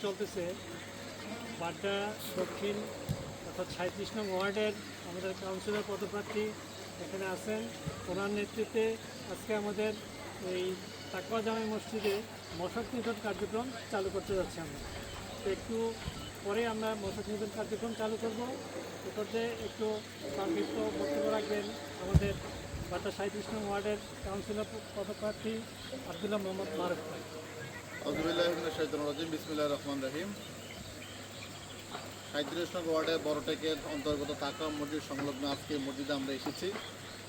চলতেছে বাড্ডা দক্ষিণ অর্থাৎ 37 নং ওয়ার্ডের আমাদের কাউন্সিলর পদপ্রার্থী এখানে আছেন। ওনার নেতৃত্বে আজকে আমাদের এই তাকওয়া জামে মসজিদে মশক নিধন কার্যক্রম চালু করতে যাচ্ছি আমরা। তো একটু পরে আমরা মশক নিধন কার্যক্রম চালু করব। এ পর্যায়ে একটু সংক্ষিপ্ত বক্তব্য রাখবেন আমাদের বাড্ডা 37 নং ওয়ার্ডের কাউন্সিলর পদপ্রার্থী আব্দুল্লাহ মোহাম্মদ মারুফ ভাই। বিসমিল্লাহির রহমানির রহিম। 37 নং ওয়ার্ডে বড়টেকের অন্তর্গত তাকওয়া মসজিদ সংলগ্ন আজকে মসজিদে আমরা এসেছি।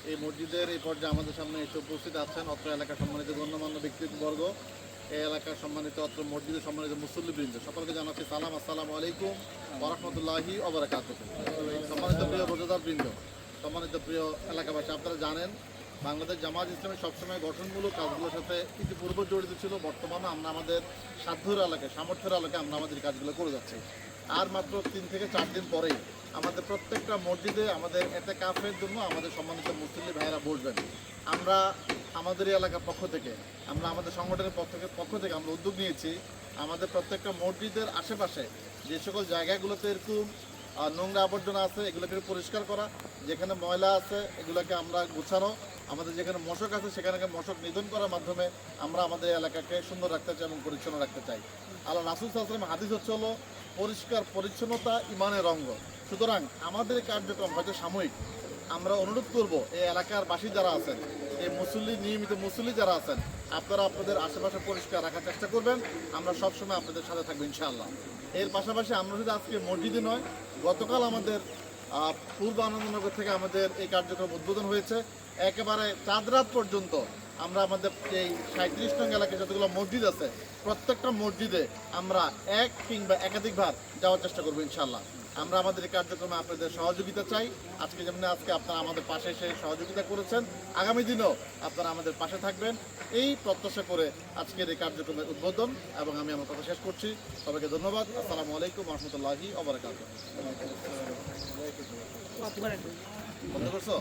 এই মসজিদের এই পর্যায়ে আমাদের সামনে এসে উপস্থিত আছেন অত্র এলাকার সম্মানিত গণ্যমান্য ব্যক্তিবর্গ, এই এলাকার সম্মানিত অত্র মসজিদের সম্মানিত মুসল্লিবৃন্দ, সকলকে জানাচ্ছি সালাম, আসসালামু আলাইকুম ওয়া রাহমাতুল্লাহি ওয়া বারাকাতুহু। সম্মানিত প্রিয় রোজাদার বৃন্দ, সম্মানিত প্রিয় এলাকাবাসী, আপনারা জানেন বাংলাদেশ জামায়াত ইসলামী সবসময় গঠনমূলক কাজগুলোর সাথে ইতিপূর্বে জড়িত ছিল। বর্তমানে আমরা আমাদের সাধ্যের এলাকায়, সামর্থ্যের এলাকায় আমরা আমাদের কাজগুলো করে যাচ্ছি। আর মাত্র 3 থেকে 4 দিন পরেই আমাদের প্রত্যেকটা মসজিদে আমাদের এতেকাফের জন্য আমাদের সম্মানিত মুসল্লি ভাইয়েরা বসবেন। আমরা আমাদের এই এলাকার পক্ষ থেকে, আমরা আমাদের সংগঠনের পক্ষ থেকে আমরা উদ্যোগ নিয়েছি আমাদের প্রত্যেকটা মসজিদের আশেপাশে যে সকল জায়গাগুলোতে এরকম নোংরা আবর্জনা আছে এগুলোকে পরিষ্কার করা, যেখানে ময়লা আছে এগুলোকে আমরা গুছানো, আমাদের যেখানে মশক আছে সেখানে মশক নিধন করার মাধ্যমে আমরা আমাদের এলাকাকে সুন্দর রাখতে চাই এবং পরিচ্ছন্ন রাখতে চাই। আল্লাহ রাসূল সাল্লাল্লাহু আলাইহি ওয়াসাল্লাম হাদিস হচ্ছে হলো পরিষ্কার পরিচ্ছন্নতা ইমানের অঙ্গ। সুতরাং আমাদের কার্যক্রম হয়তো সাময়িক, আমরা অনুরোধ করব এই এলাকার বাসী যারা আছেন, এই নিয়মিত মুসল্লি যারা আছেন, আপনারা আপনাদের আশেপাশে পরিষ্কার রাখার চেষ্টা করবেন। আমরা সবসময় আপনাদের সাথে থাকবো ইনশাআল্লাহ। এর পাশাপাশি আমরা শুধু আজকে মসজিদে নয়, গতকাল আমাদের পূর্ব আনন্দনগর থেকে আমাদের এই কার্যক্রম উদ্বোধন হয়েছে। একেবারে চাঁদ রাত পর্যন্ত আমরা আমাদের এই 37 নং এলাকায় যতগুলো মসজিদ আছে প্রত্যেকটা মসজিদে আমরা এক কিংবা একাধিকবার যাওয়ার চেষ্টা করবো ইনশাআল্লাহ। আমরা আমাদের এই কার্যক্রমে আপনাদের সহযোগিতা চাই। আজকে যেমন আপনারা আমাদের পাশে এসে সহযোগিতা করেছেন, আগামী দিনেও আপনারা আমাদের পাশে থাকবেন, এই প্রত্যাশা করে আজকের এই কার্যক্রমের উদ্বোধন এবং আমি আমার কথা শেষ করছি। সবাইকে ধন্যবাদ। আসসালামু আলাইকুম ওয়া রাহমাতুল্লাহি ওয়া বারাকাতুহু। বন্ধ করছো?